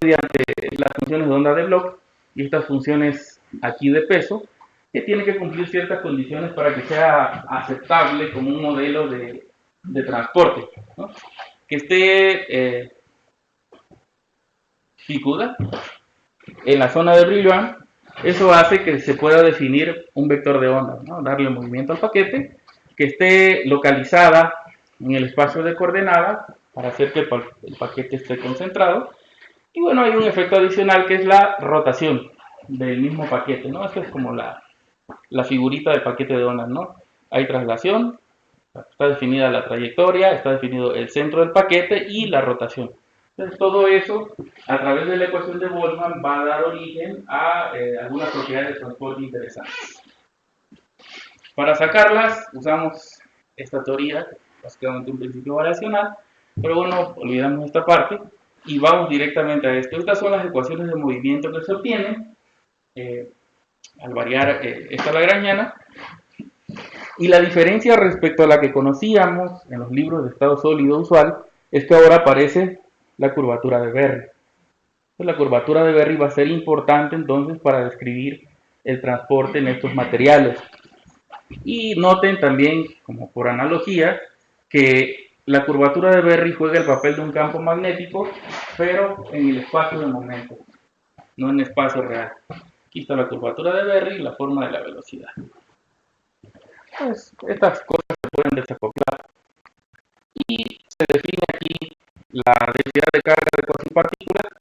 Mediante las funciones de onda de Bloch y estas funciones aquí de peso, que tiene que cumplir ciertas condiciones para que sea aceptable como un modelo de transporte, ¿no? Que esté Fukuda en la zona de Brillouin. Eso hace que se pueda definir un vector de onda, ¿no? Darle movimiento al paquete, que esté localizada en el espacio de coordenadas para hacer que el paquete esté concentrado. Y bueno, hay un efecto adicional que es la rotación del mismo paquete, ¿no? Esto es como la figurita del paquete de ondas, ¿no? Hay traslación, está definida la trayectoria, está definido el centro del paquete y la rotación. Entonces, todo eso, a través de la ecuación de Boltzmann, va a dar origen a algunas propiedades de transporte interesantes. Para sacarlas, usamos esta teoría, básicamente un principio variacional, pero bueno, olvidamos esta parte y vamos directamente a esto. Estas son las ecuaciones de movimiento que se obtienen al variar esta lagrangiana. Y la diferencia respecto a la que conocíamos en los libros de estado sólido usual es que ahora aparece la curvatura de Berry. Entonces, la curvatura de Berry va a ser importante entonces para describir el transporte en estos materiales. Y noten también, como por analogía, que la curvatura de Berry juega el papel de un campo magnético, pero en el espacio de momento, no en espacio real. Aquí está la curvatura de Berry y la forma de la velocidad. Pues estas cosas se pueden desacoplar y se define aquí la densidad de carga de cuasipartículas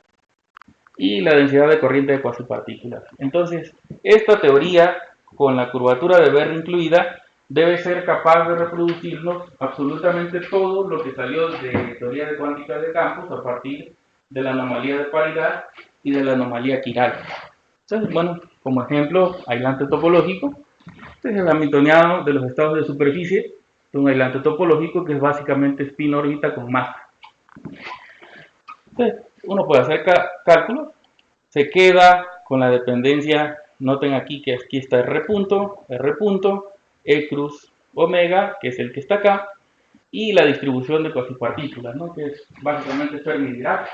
y la densidad de corriente de cuasipartículas. Entonces, esta teoría, con la curvatura de Berry incluida, debe ser capaz de reproducirnos absolutamente todo lo que salió de teoría de cuántica de campos a partir de la anomalía de paridad y de la anomalía quiral. Entonces, bueno, como ejemplo, aislante topológico. Este es el hamiltoniano de los estados de superficie, de un aislante topológico que es básicamente spin órbita con masa. Entonces, uno puede hacer cálculos, se queda con la dependencia, noten aquí que aquí está R punto, E cruz omega, que es el que está acá, y la distribución de cuasipartículas, ¿no? Que es básicamente Fermi-Dirac.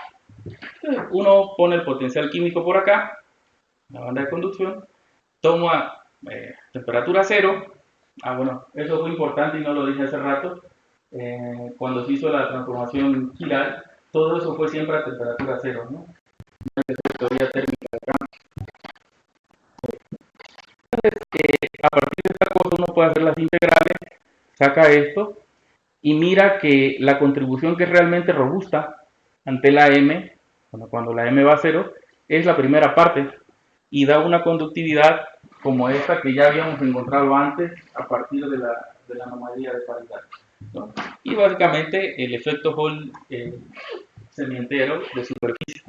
Uno pone el potencial químico por acá, la banda de conducción, toma temperatura cero. Bueno, eso fue importante y no lo dije hace rato. Cuando se hizo la transformación giral, todo eso fue siempre a temperatura cero, ¿no? Teoría térmica de campo. Entonces, a partir de esta cosa uno puede hacer las integrales, saca esto y mira que la contribución que es realmente robusta ante la m, cuando la m va a cero, es la primera parte y da una conductividad como esta que ya habíamos encontrado antes a partir de la anomalía de paridad, ¿no? Y básicamente el efecto Hall semientero de superficie.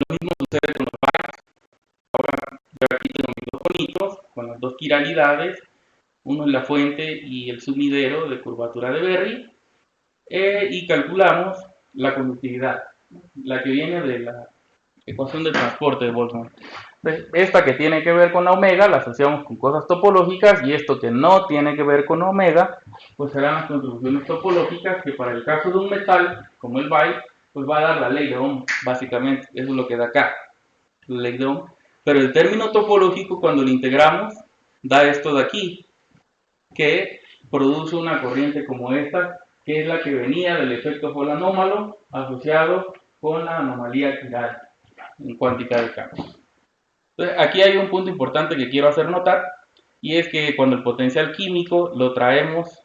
Lo mismo sucede con los bytes. Ahora yo aquí tengo mis dos bonitos con las dos quiralidades, Uno es la fuente y el sumidero de curvatura de Berry. Y calculamos la conductividad, la que viene de la ecuación de transporte de Boltzmann. Esta que tiene que ver con la omega la asociamos con cosas topológicas, y esto que no tiene que ver con omega, pues serán las contribuciones topológicas, que para el caso de un metal como el Bai, pues va a dar la ley de Ohm, básicamente. Eso es lo que da acá, la ley de Ohm. Pero el término topológico, cuando lo integramos, da esto de aquí, que produce una corriente como esta, que es la que venía del efecto Hall anómalo asociado con la anomalía quiral en cuántica de campo. Entonces, aquí hay un punto importante que quiero hacer notar, y es que cuando el potencial químico lo traemos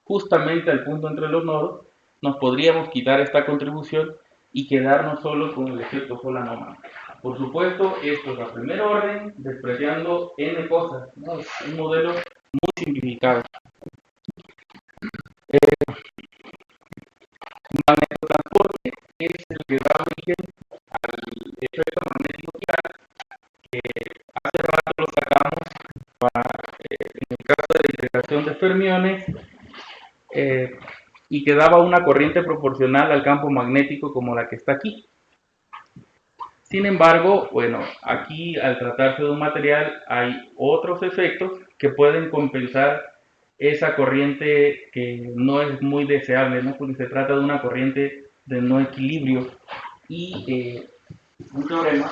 justamente al punto entre los nodos, nos podríamos quitar esta contribución y quedarnos solo con el efecto Hall anómalo. Por supuesto, esto es a primer orden, despreciando n cosas, ¿no? Es un modelo muy simplificado. Magnetotransporte es el que da origen al efecto magnético quiral, que hace rato lo sacamos en el caso de la integración de fermiones, y que daba una corriente proporcional al campo magnético como la que está aquí. Sin embargo, bueno, aquí al tratarse de un material hay otros efectos que pueden compensar esa corriente que no es muy deseable, ¿no? Porque se trata de una corriente de no equilibrio, y un teorema,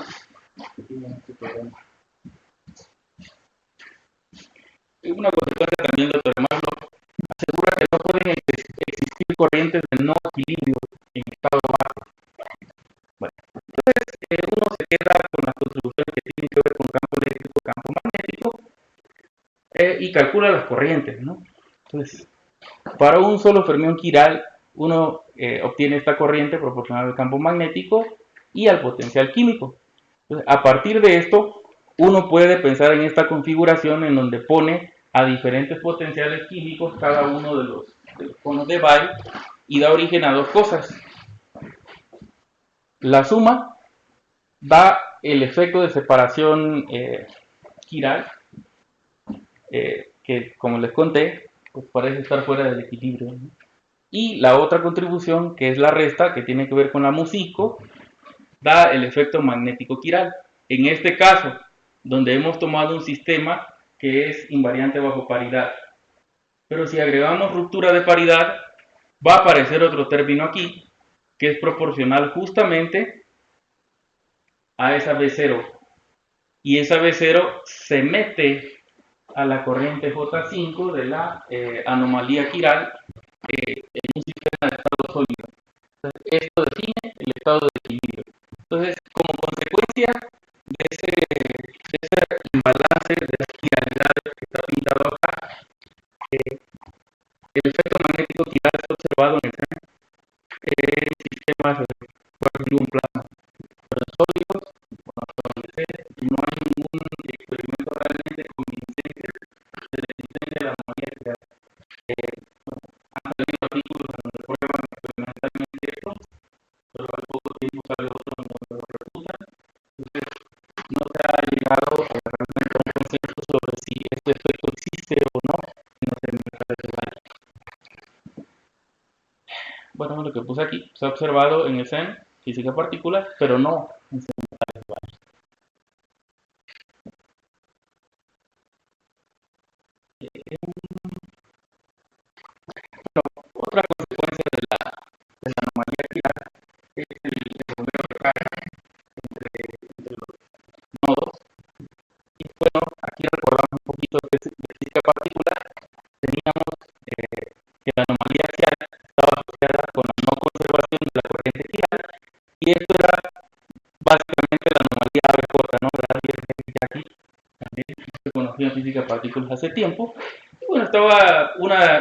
una consecuencia también del teorema Bloch, asegura que no pueden existir corrientes de no equilibrio en estado base. Bueno, entonces uno se queda con las contribuciones que tienen que ver con campo eléctrico, campo magnético, y calcula las corrientes, ¿no? Entonces, para un solo fermión quiral, uno obtiene esta corriente proporcional al campo magnético y al potencial químico. Entonces, a partir de esto, uno puede pensar en esta configuración en donde pone a diferentes potenciales químicos cada uno de los conos de Bai, y da origen a dos cosas. La suma da el efecto de separación quiral, que como les conté, pues parece estar fuera del equilibrio, ¿no? Y la otra contribución, que es la resta, que tiene que ver con la musico, da el efecto magnético quiral. En este caso, donde hemos tomado un sistema que es invariante bajo paridad. Pero si agregamos ruptura de paridad, va a aparecer otro término aquí, que es proporcional justamente a esa B0. Y esa B0 se mete a la corriente J5 de la anomalía quiral en un sistema de estado sólido. Entonces, esto define el estado de equilibrio. Entonces, como consecuencia de ese imbalance de las quiralidades que está pintado acá, el efecto magnético quiral está observado en sistemas de cualquier plasma. Pero en sólidos, no hay ningún experimento realmente convincente de la existencia de la anomalía quiral. Han salido artículos donde prueban experimentalmente esto, pero al poco tiempo sale otro donde lo refutan. Entonces, no se ha llegado realmente a un consenso sobre si este efecto existe o no en los semimetales de Bai. Bueno, lo que puse aquí se ha observado en el CEN, física de partículas, pero no en semimetales de Bai. Otra consecuencia de la anomalía quiral es el bombeo de carga entre los nodos. Y bueno, aquí recordamos un poquito de física particular. Teníamos que la anomalía quiral estaba asociada con la no conservación de la corriente quiral, y esto era básicamente la anomalía ABJ, ¿no? De aquí, también se conocía en física de partículas hace tiempo. Y bueno,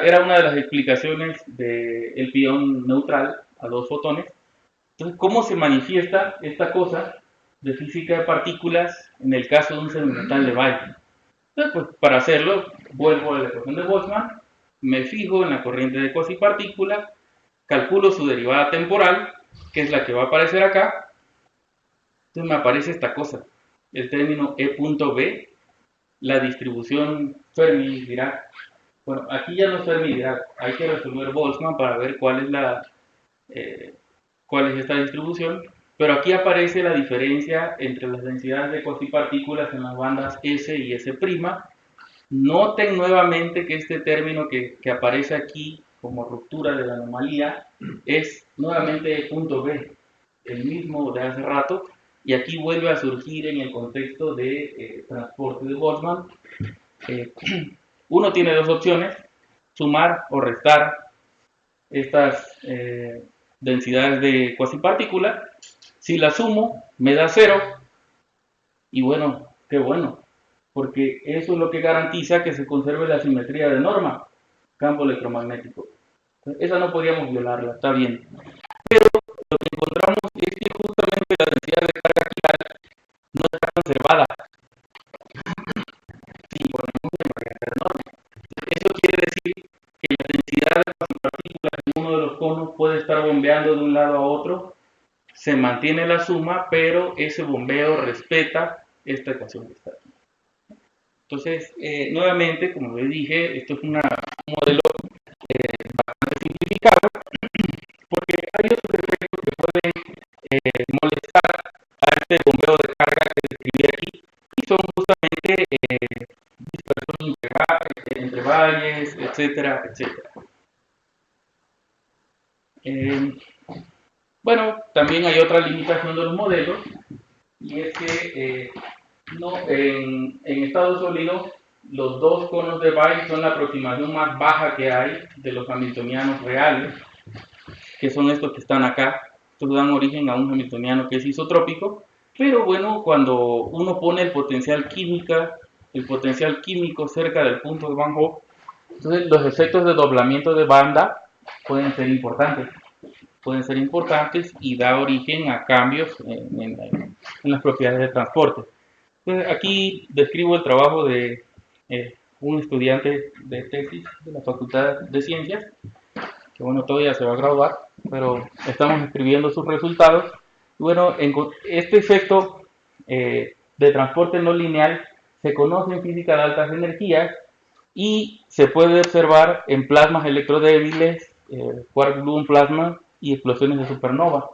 era una de las explicaciones del pión neutral a dos fotones. Entonces, ¿cómo se manifiesta esta cosa de física de partículas en el caso de un semimetal de Bai? Entonces, pues, para hacerlo, vuelvo a la ecuación de Boltzmann, me fijo en la corriente de cuasipartícula, calculo su derivada temporal, que es la que va a aparecer acá. Entonces me aparece esta cosa, el término E.B, la distribución Fermi-Dirac Bueno, aquí ya no servirá, hay que resolver Boltzmann para ver eh, cuál es esta distribución, pero aquí aparece la diferencia entre las densidades de cuasipartículas en las bandas S y S'. Noten nuevamente que este término que aparece aquí como ruptura de la anomalía es nuevamente punto B, el mismo de hace rato, y aquí vuelve a surgir en el contexto de transporte de Boltzmann. Eh, Uno tiene dos opciones: sumar o restar estas densidades de cuasipartícula. Si la sumo, me da cero, y bueno, qué bueno, porque eso es lo que garantiza que se conserve la simetría de norma, campo electromagnético. Esa no podríamos violarla, está bien. Pero lo que encontramos es que justamente la densidad de carga axial no está conservada. Si ponemos en varianza enorme. Eso quiere decir que la densidad de las partículas en uno de los conos puede estar bombeando de un lado a otro, se mantiene la suma, pero ese bombeo respeta esta ecuación que está aquí. Entonces, nuevamente, como les dije, esto es un modelo bastante simplificado, porque hay otros efectos que pueden molestar a este bombeo de carga que describí aquí, y son justamente dispersión entre valles, etcétera, etcétera. Bueno, también hay otra limitación de los modelos, y es que en estado sólido los dos conos de Weyl son la aproximación más baja que hay de los hamiltonianos reales, que son estos que están acá. Estos dan origen a un hamiltoniano que es isotrópico, pero bueno, cuando uno pone el potencial químico cerca del punto de Van Hoff, entonces los efectos de doblamiento de banda pueden ser importantes y da origen a cambios en las propiedades de transporte. Entonces, aquí describo el trabajo de un estudiante de tesis de la Facultad de Ciencias, que bueno, todavía se va a graduar, pero estamos escribiendo sus resultados. Y bueno, este efecto de transporte no lineal se conoce en física de altas energías y se puede observar en plasmas electrodébiles, quark gluon plasma y explosiones de supernova.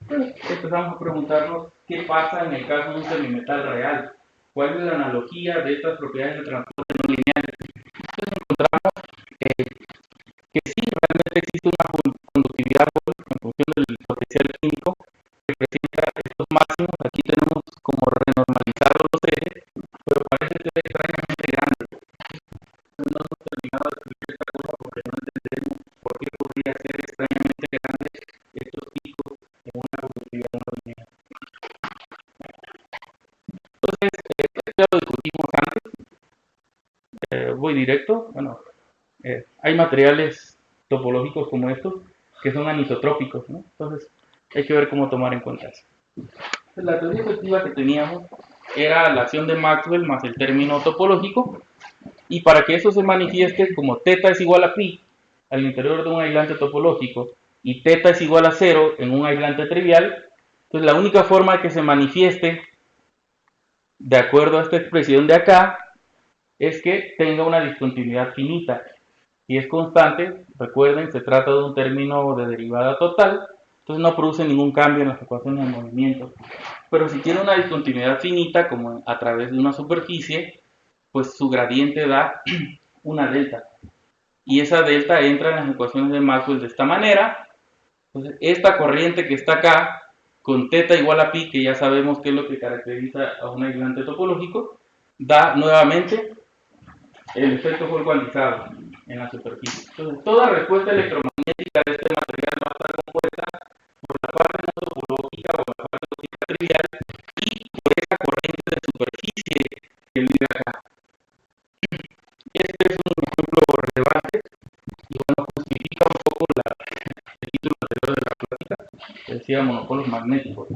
Empezamos a preguntarnos qué pasa en el caso de un semimetal real, cuál es la analogía de estas propiedades de transporte no lineales. Entonces encontramos que sí, realmente existe una conductividad en función del potencial químico que presenta estos máximos. Aquí tenemos como renormalizados los ejes, pero parece ser extrañamente grande. No hemos terminado de explicar esta cosa porque no entendemos por qué podría ser extrañamente grande estos picos en una conductividad no lineal. Entonces, ya lo discutimos antes. Voy directo. Bueno, hay materiales topológicos como estos que son anisotrópicos, ¿no? Entonces, hay que ver cómo tomar en cuenta eso. La teoría efectiva que teníamos era la acción de Maxwell más el término topológico, y para que eso se manifieste, como θ es igual a pi al interior de un aislante topológico y θ es igual a 0 en un aislante trivial, entonces la única forma de que se manifieste de acuerdo a esta expresión de acá es que tenga una discontinuidad finita. Si es constante, recuerden, se trata de un término de derivada total, entonces no produce ningún cambio en las ecuaciones de movimiento. Pero si tiene una discontinuidad finita, como a través de una superficie, pues su gradiente da una delta. Y esa delta entra en las ecuaciones de Maxwell de esta manera. Entonces, esta corriente que está acá, con θ igual a pi, que ya sabemos que es lo que caracteriza a un aislante topológico, da nuevamente el efecto polarizado en la superficie. Entonces, toda respuesta electromagnética de este material va a estar compuesta por la parte no topológica o la parte óptica trivial y por esa corriente de superficie que vive acá. Este es un ejemplo relevante y bueno, justifica un poco el título anterior de la plática, que decía monopolos magnéticos.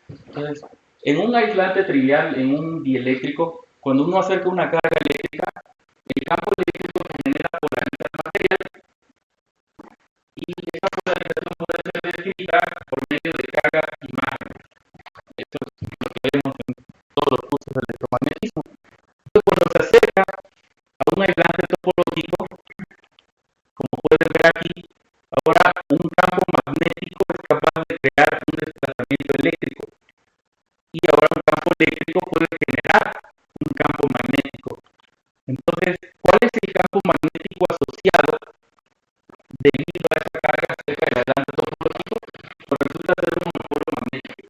Entonces, en un aislante trivial, en un dieléctrico, cuando uno acerca una carga eléctrica, el campo eléctrico se genera polariza el material y esa polarización puede ser descrita por medio de cargas imágenes. Esto es lo que vemos en todos los cursos de electromagnetismo. Entonces, cuando se acerca a un aislante topológico, eléctrico puede generar un campo magnético. Entonces, ¿cuál es el campo magnético asociado debido a esa carga cerca del adelante topológico? Pues resulta ser un monopolo magnético.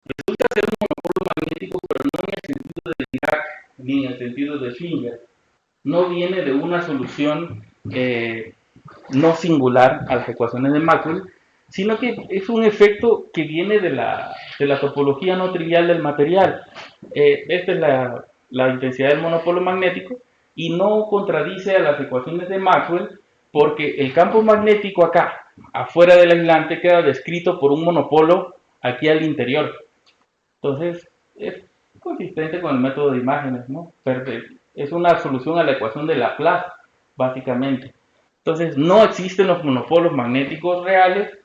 Resulta ser un monopolo magnético, pero no en el sentido de Dirac ni en el sentido de Schwinger. No viene de una solución no singular a las ecuaciones de Maxwell, sino que es un efecto que viene de la topología no trivial del material. Esta es la intensidad del monopolo magnético y no contradice a las ecuaciones de Maxwell porque el campo magnético acá, afuera del aislante, queda descrito por un monopolo aquí al interior. Entonces, es consistente con el método de imágenes, ¿no? Es una solución a la ecuación de Laplace, básicamente. Entonces, no existen los monopolos magnéticos reales,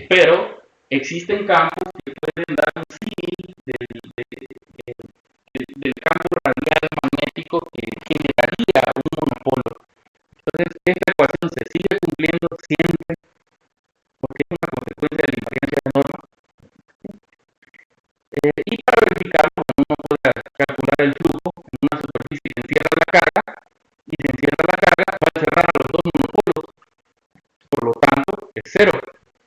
pero existen campos que pueden dar un símil del campo radial magnético que generaría un monopolo. Entonces, esta ecuación se sigue cumpliendo siempre porque es una consecuencia de la invariancia de norma. Y para verificarlo, uno puede calcular el flujo en una superficie que encierra la carga, y si encierra la carga va a cerrar a los dos monopolos, por lo tanto es cero,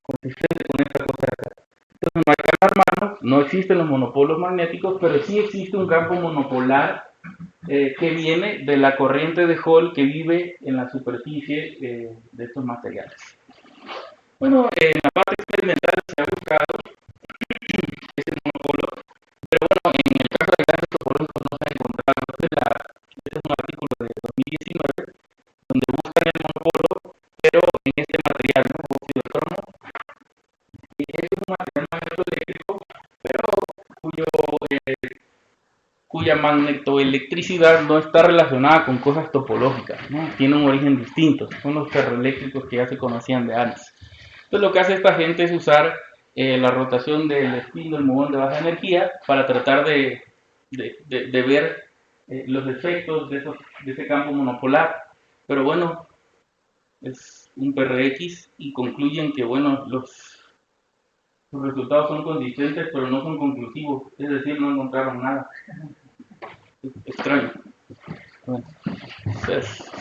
consistente con esta cosa de acá. Entonces no hay que alarmarnos, no existen los monopolos magnéticos, pero sí existe un campo monopolar que viene de la corriente de Hall que vive en la superficie de estos materiales. Bueno, en la parte experimental se ha buscado ese monopolo, pero bueno, en el caso de gases topológicos no se ha encontrado. Este es un artículo de 2019 donde buscan el monopolo, pero en este material, ¿no? Óxido de cromo. Y este es un material magnetoeléctrico, pero cuya magnetoelectricidad no está relacionada con cosas topológicas, ¿no? Tiene un origen distinto, son los ferroeléctricos que ya se conocían de antes. Entonces lo que hace esta gente es usar la rotación del spin del muón de baja energía para tratar de ver los efectos de ese campo monopolar. Pero bueno, es un PRX y concluyen que bueno, los resultados son consistentes pero no son conclusivos, es decir, no encontraron nada. Es extraño. Bueno, entonces,